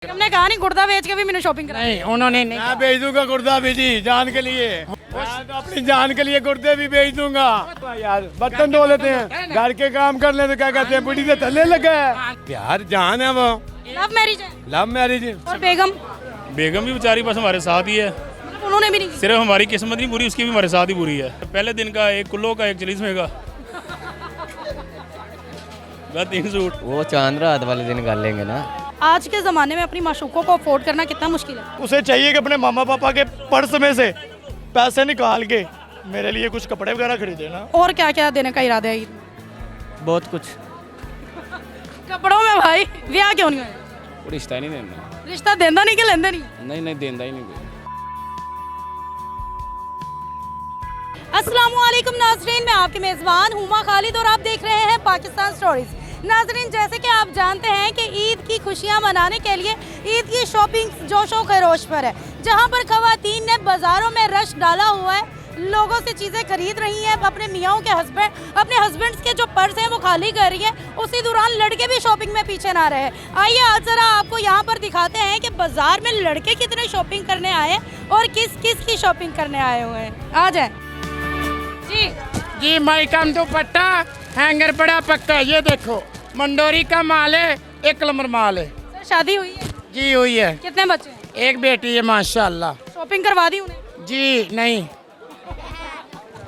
हमने कहा नहीं गुर्दा बेच के भी मैंने शॉपिंग कराई। नहीं उन्होंने नहीं। मैं बेच दूंगा गुर्दा भी जी, जान के लिए। मैं तो अपनी जान के लिए गुर्दे भी बेच दूंगा। यार बर्तन धो लेते हैं, घर के काम कर ले तो क्या कहते हैं, बुढ़ी से थल्ले लगा है। प्यार जान है वो। लव मैरिज है। Love marriage. और बेगम बेगम भी बेचारी बस हमारे साथ ही है। मतलब उन्होंने भी नहीं की। सिर्फ हमारी किस्मत नहीं पूरी, उसकी भी हमारे साथ ही बुरी है। पहले दिन का एक कुल्लो का, एक 40वें का। बस 3 सूट। वो चांद रात वाले दिन कर लेंगे ना। आज के ज़माने में अपनी माशूकों को अफोर्ड करना कितना मुश्किल है। उसे चाहिए कि अपने मामा पापा के पर्स में से पैसे निकाल के मेरे लिए कुछ कपड़े वगैरह खरीदे ना। और क्या क्या देने का इरादा है ईद में? बहुत कुछ। कपड़ों में भाई ब्याह क्यों नहीं हुआ? रिश्ता ही नहीं देना। रिश्ता देंदा नहीं कि लेंदा नहीं? नहीं देंदा ही नहीं कोई। अस्सलाम वालेकुम नाज़रीन, मैं आपके मेज़बान हुमा खालिद और आप देख रहे हैं पाकिस्तान स्टोरीज। नाज़रीन, जैसे कि आप जानते हैं कि ईद की खुशियां मनाने के लिए ईद की शॉपिंग जोशो खरोश पर है, जहां पर खवातीन ने बाज़ारों में रश डाला हुआ है, लोगों से चीज़ें खरीद रही हैं, अपने मियाँओं के अपने हस्बैंड्स के जो पर्स हैं वो खाली कर रही है। उसी दौरान लड़के भी शॉपिंग में पीछे ना रहे। आइए आज ज़रा आपको यहाँ पर दिखाते हैं कि बाज़ार में लड़के कितने शॉपिंग करने आए और किस किस की शॉपिंग करने आए हुए हैं। आ जाए जी। जी माई कम दुपट्टा हैंगर बड़ा पक्का। ये देखो मंडोरी का माल है, 1 नंबर माल है। सर शादी हुई है? जी हुई है, कितने बच्चे हैं? एक बेटी है माशाल्लाह। शॉपिंग करवा दी उन्हें? जी नहीं,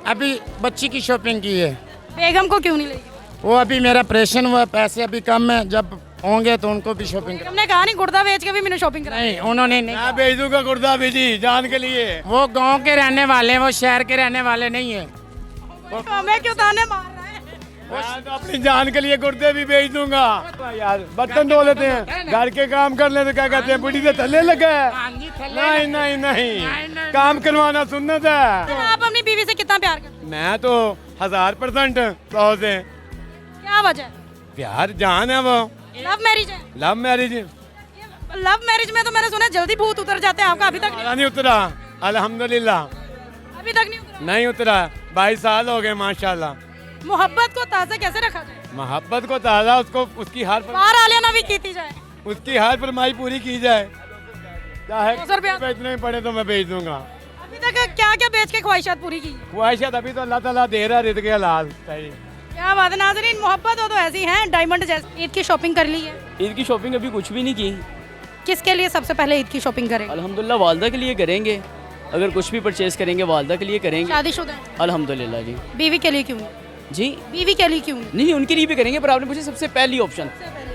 अभी बच्ची की शॉपिंग की है। बेगम को क्यों नहीं लेगी? वो अभी मेरा ऑपरेशन हुआ, पैसे अभी कम है, जब होंगे तो उनको भी शॉपिंग कर। हमने कहा नहीं गुर्दा बेच के भी मैंने शॉपिंग कराई। नहीं उन्होंने नहीं। मैं बेच दूंगा गुर्दा भी जी, जान के लिए। वो गांव के रहने वाले हैं, वो शहर के रहने वाले नहीं है। हमें क्यों ताने मार रहा है? मैं तो अपनी जान के लिए गुर्दे भी बेच दूंगा। यार बर्तन धो लेते हैं, घर के काम कर ले तो क्या कहते हैं, बुढ़ी से थल्ले लगा है। नहीं नहीं नहीं, काम करवाना सुन्नत है। आप अपनी बीवी से कितना प्यार करते मैं तो 1000% 100 से। हैं? क्या वजह है? प्यार जान है वो। लव मैरिज है। Love marriage. लव मैरिज में तो मैंने सुना है जल्दी भूत उतर जाते हैं, आपका अभी तक नहीं? नहीं उतरा, अल्हम्दुलिल्लाह अभी तक नहीं उतरा। नहीं उतरा। 22 साल हो गए माशाल्लाह। मोहब्बत को ताज़ा कैसे रखा जाए? मोहब्बत को ताज़ा उसको उसकी बाहर आलिया भी की जाए। उसकी हर फरमाई पूरी की जाए, चाहे 200 रुपया बेचने पड़े तो मैं बेच दूंगा। अभी तक क्या क्या बेच के ख्वाहिशात पूरी की? ख्वाहिशात अभी तो अल्लाह ताला दे रहा, रिज़्क़ हलाल। सही। क्या बात है नाज़रीन, मोहब्बत हो तो ऐसी है डायमंड जैसी। ईद की शॉपिंग कर ली है? ईद की शॉपिंग अभी कुछ भी नहीं की। किसके लिए सबसे पहले ईद की शॉपिंग करें? अल्हम्दुलिल्लाह वालदा के लिए करेंगे। अगर कुछ भी परचेज करेंगे वालदा के लिए करेंगे। शादीशुदा है? अल्हम्दुलिल्लाह जी। बीवी के लिए क्यों नहीं? जी बीवी के लिए क्यों नहीं? नहीं उनके लिए भी करेंगे, पर आपने पूछा सबसे पहली ऑप्शन।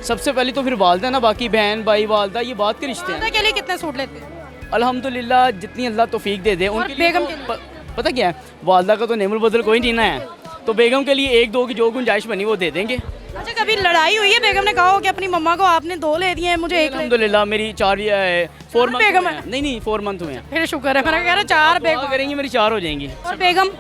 सबसे पहली तो फिर वालदा ना, बाकी बहन भाई वालदा ये बात के रिश्ते हैं। वालदा के लिए कितने सूट लेते हैं? अल्हम्दुलिल्लाह जितनी अल्लाह तौफीक दे दे उनके लिए। बेगम तो के लिए? पता क्या है, वालदा का तो नेमुल बदल कोई नहीं ना है, तो बेगम के लिए 1-2 की जो गुंजाइश बनी वो दे देंगे। अच्छा, कभी लड़ाई हुई है? बेगम ने कहा हो कि अपनी मम्मा को आपने 2 ले दिए हैं, मुझे 1 ले दिए। अल्हम्दुलिल्लाह मेरी 4 मंथ बेगम हुए है? हैं। नहीं 4 मंथ हुए हैं। फिर शुक्र है, मैंने कह रहा 4 बेगम बेगम। करेंगी मेरी 4 हो जाएंगी। और बेगम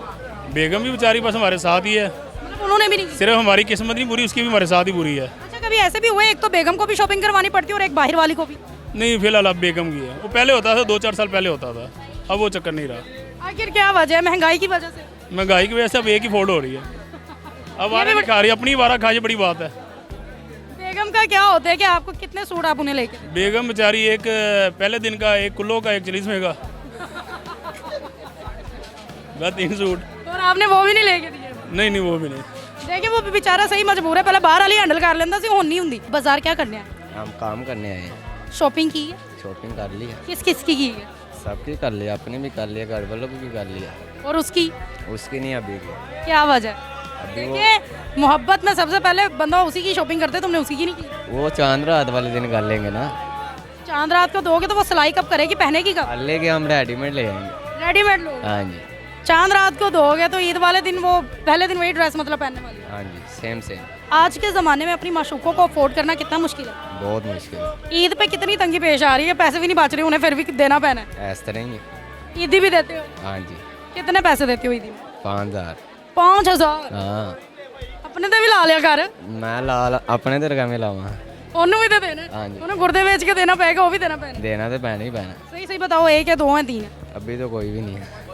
बेगम भी बेचारी बस हमारे साथ ही है। मतलब उन्होंने भी नहीं की। सिर्फ हमारी किस्मत नहीं पूरी, उसकी भी हमारे साथ ही बुरी है। अच्छा, कभी ऐसे भी हुए एक तो बेगम को भी शॉपिंग करवानी पड़ती है और एक बाहर वाली को भी? नहीं फिलहाल अब बेगम की है। वो पहले होता था, 2-4 साल पहले होता था, अब वो चक्कर नहीं रहा। आखिर क्या वजह है? महंगाई की वजह से? महंगाई की वजह से अब एक ही फोड़ हो रही है। अब वारा नहीं खा रही, अपनी वारा खाई बड़ी बात है। बेगम का क्या होता है कि आपको कितने सूट आप उन्हें लेके? बेगम बेचारी एक पहले दिन का, एक कुल्लो का, एक 40वें का। बस 3 सूट। और आपने वो भी नहीं लेके दिए? नहीं वो भी नहीं। देखिए वो बेचारा सही मजबूर है, पहले बाहर वाली हैंडल कर लेंदा सी, हुन नहीं हुंदी। बाजार क्या करने आए? हम काम करने आए हैं। शॉपिंग की है? शॉपिंग कर लिया, किस किस की है? सबकी कर लिया, अपने भी कर लिया, घर वालों की भी कर लिया। और उसकी उसकी नहीं अभी की। क्या वजह है? अभी वो देखिए मोहब्बत में सबसे पहले बंदा उसी की शॉपिंग करते, तुमने उसकी की नहीं की। वो चांद रात वाले दिन कर लेंगे ना। चांद रात को दोगे तो वो सिलाई कब करेगी, पहनेगी कब? कर लेंगे, हम रेडीमेड ले आएंगे। रेडीमेड लो। हाँ जी। चांद रात को दोगे तो ईद वाले दिन वो पहले दिन वही ड्रेस मतलब पहनने वाली है। हाँ जी, सेम। आज के ज़माने में अपनी माशूकों को अफोर्ड करना कितना मुश्किल है। बहुत मुश्किल है। ईद पे कितनी तंगी पेश आ रही है, पैसे भी नहीं बच रहे, उन्हें फिर भी देना पैना है। इस तरह ही है। ईदी भी देते हो? हाँ जी। कितने पैसे देते हो ईदी में? 5000। 5000? हाँ अपने ते भी ला लिया कर। मैं ला अपने तेरे में लावा। ਉਹਨੂੰ ਵੀ ਤਾਂ ਦੇਣਾ। हाँ जी। ਉਹਨੂੰ ਗੁਰਦੇ ਵੇਚ ਕੇ ਦੇਣਾ ਪਏਗਾ, ਉਹ ਵੀ ਦੇਣਾ ਪੈਣਾ। देना तो पैना ही पैना। सही सही बताओ, एक है, 2 है, 3 है? अभी तो कोई भी नहीं है।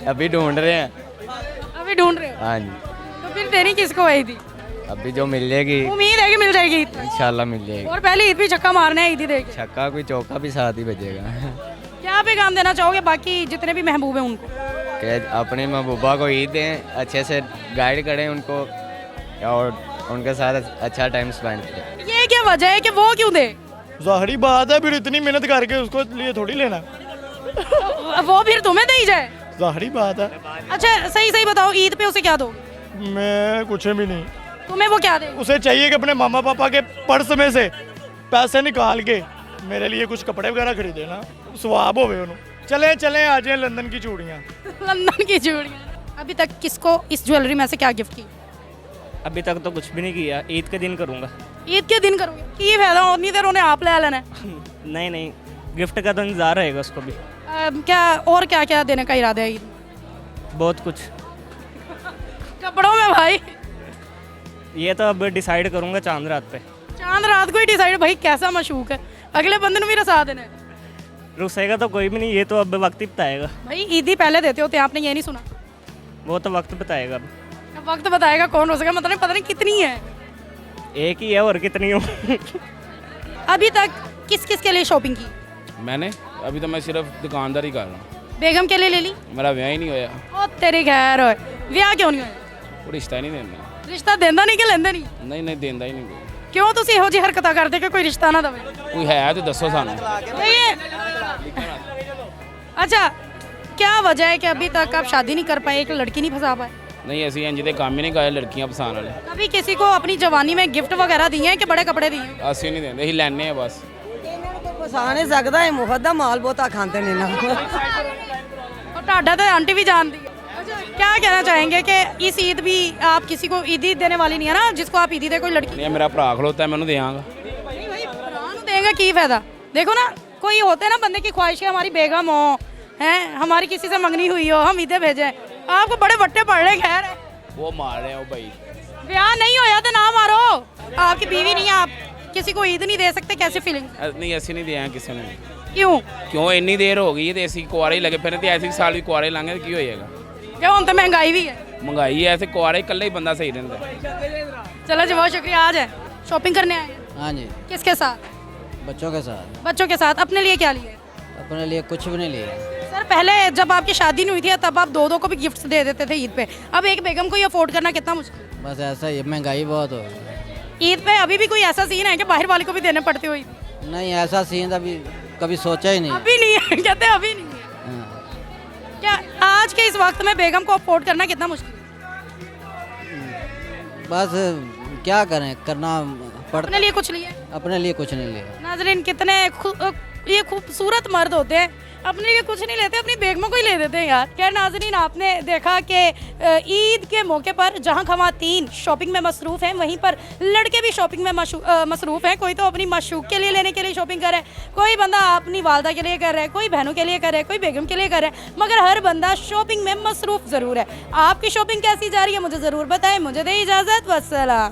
अभी ढूंढ रहे हैं। अभी ढूंढ रहे हो? हाँ जी। तो फिर देनी किसको है ईदी? अभी जो मिल जाएगी उम्मीद है कि मिल जाएगी ईद पे। इंशाल्लाह मिल जाएगी। और पहले ईद पे छक्का मारना है ईदी देके। छक्का कोई चौका भी साथ ही बजेगा। क्या पैगाम देना चाहोगे बाकी जितने भी महबूब हैं उनको? कि अपने महबूबा को ईद दें, अच्छे से गाइड करें उनको और उनके साथ अच्छा टाइम स्पेंड करें। ये क्या वजह है कि वो क्यों दे? ज़ाहिरी बात है, फिर इतनी मेहनत करके उसको लिए थोड़ी लेना। वो फिर तुम्हें दे ही जाए। ज़ाहिरी बात है। अच्छा सही सही बताओ, ईद पे उसे क्या दोगे? मैं कुछ भी नहीं। तुम्हें वो क्या दे? उसे चाहिए कि अपने मामा पापा के पर्स में से पैसे निकाल के मेरे लिए कुछ कपड़े वगैरह खरीदे ना, स्वाब होवे उन्होंने। चले चले आ जाए लंदन की चूड़ियाँ। लंदन की चूड़ियाँ। अभी तक किसको इस ज्वेलरी में से क्या गिफ्ट की? अभी तक तो कुछ भी नहीं किया, ईद के दिन करूँगा। ईद के दिन करोगे? की फायदा उतनी देर उन्हें आप ले लेना है। नहीं नहीं, गिफ्ट का तो इंतजार रहेगा उसको भी। क्या और क्या क्या देने का इरादा है ईद में? बहुत कुछ। कपड़ों में भाई? ये तो अब डिसाइड करूँगा चांद रात पे। चांद रात को ही डिसाइड। भाई कैसा मशूक है, अगले बंदे भी रसा देना है। रुसेगा तो कोई भी नहीं, ये तो अब वक्त ही बताएगा। भाई ईदी पहले देते होते, आपने ये नहीं सुना? वो तो वक्त बताएगा अब। अब वक्त बताएगा कौन हो सकेगा, मतलब पता नहीं कितनी है। एक ही है और कितनी हो। अभी तक किस किस के लिए शॉपिंग की? मैंने अभी तो मैं सिर्फ दुकानदारी कर रहा हूँ। बेगम के लिए ले ली? मेरा ब्याह ही नहीं होया। ओ तेरी खैर होए, ब्याह क्यों नहीं होया? वो रिश्ता ही नहीं देना। रिश्ता देंदा नहीं कि लेंदे नहीं? नहीं नहीं देंदा ही नहीं कोई। क्यों तुसी ਇਹੋ ਜਿਹੀ ਹਰਕਤਾਂ ਕਰਦੇ ਕਿ ਕੋਈ ਰਿਸ਼ਤਾ ਨਾ ਦਵੇ? कोई है तो दसो सानू। अच्छा क्या वजह है कि अभी तक आप शादी नहीं कर पाए, एक लड़की नहीं फंसा पाए? नहीं ऐसी इंज दे काम ही नहीं गए लड़कियां पसंद वाले। कभी किसी को अपनी जवानी में गिफ्ट वगैरह दिए हैं कि बड़े कपड़े दिए हैं? ਅਸੀਂ ਨਹੀਂ ਦਿੰਦੇ, ਅਸੀਂ ਲੈਣੇ ਆ ਬਸ। फसा नहीं सकता है, मुफ्त का माल बहुता खाते नहीं ना। और टाडा तो आंटी भी जानती है। अच्छा क्या कहना चाहेंगे कि इस ईद भी आप किसी को ईदी देने वाली नहीं है ना, जिसको आप ईदी दे कोई लड़की? ਨਹੀਂ ਮੇਰਾ ਭਰਾ ਖਲੋਤਾ मैं ਉਹਨੂੰ ਦੇਵਾਂਗਾ। नहीं भाई भरा नूं देंगे की फायदा? देखो ना कोई होते हैं ना बंदे की ख्वाहिश है हमारी बेगम हो, हैं हमारी किसी से मंगनी हुई हो, हम ईदे भेजें। आपको बड़े बट्टे पड़ रहे खैर है। वो मार रहे हो भाई। ब्याह नहीं होया तो ना मारो। आपकी बीवी नहीं है, आप किसी को ईद नहीं दे सकते, कैसी फीलिंग? नहीं ਅਸੀਂ ਨਹੀਂ ਦੇਵਾਂਗੇ ਕਿਸੇ ਨੂੰ। क्यों? ਕਿਉਂ ਇੰਨੀ ਦੇਰ ਹੋ ਗਈ ਹੈ ਤੇ ਅਸੀਂ ਕੁਆਰੇ ਹੀ ਲੱਗੇ ਫਿਰ ਤੇ ਐਸੀ ਸਾਲ ਵੀ ਕੁਆਰੇ ਲਾਂਗੇ ਕੀ ਹੋਏਗਾ। क्या हम तो महंगाई भी है। ਮਹਿੰਗਾਈ ਐ ਤੇ ਕੁਆਰੇ ਇਕੱਲੇ ਹੀ ਬੰਦਾ ਸਹੀ ਰਹਿੰਦਾ। चलो जी बहुत शुक्रिया। आज है शॉपिंग करने आए हैं? हाँ जी, किसके साथ? बच्चों के साथ। बच्चों के साथ। अपने लिए क्या लिए? अपने लिए कुछ भी नहीं लिया। सर पहले जब आपकी शादी नहीं हुई थी तब आप दो दो को भी गिफ्ट्स दे देते थे ईद पे, अब एक बेगम को ही अफोर्ड करना कितना मुश्किल? बस ऐसा ही, महंगाई बहुत हो गई। ईद पे अभी भी कोई ऐसा सीन है कि बाहर वाले को भी देने पड़ते हो? नहीं ऐसा सीन अभी कभी सोचा ही नहीं। अभी नहीं है। कहते हैं अभी नहीं है। हाँ। क्या आज के इस वक्त में बेगम को अफोर्ड करना कितना मुश्किल है? बस क्या करें, करना पड़ता। अपने लिए कुछ लिए? अपने लिए कुछ नहीं लिया। नाजरीन कितने ये खूबसूरत मर्द होते हैं, अपने लिए कुछ नहीं लेते, अपनी बेगमों को ही ले देते हैं यार। खैर नाजरीन आपने देखा कि ईद के मौके पर जहां खवातीन शॉपिंग में मसरूफ़ हैं वहीं पर लड़के भी शॉपिंग में मसरूफ़ हैं। कोई तो अपनी माशूक के लिए लेने के लिए शॉपिंग कर रहा है, कोई बंदा अपनी वालदा के लिए कर रहा है, कोई बहनों के लिए कर रहा है, कोई बेगम के लिए कर रहा है, मगर हर बंदा शॉपिंग में मसरूफ़ ज़रूर है। आपकी शॉपिंग कैसी जा रही है मुझे ज़रूर बताएं। मुझे दे इजाज़त, वस्सलाम।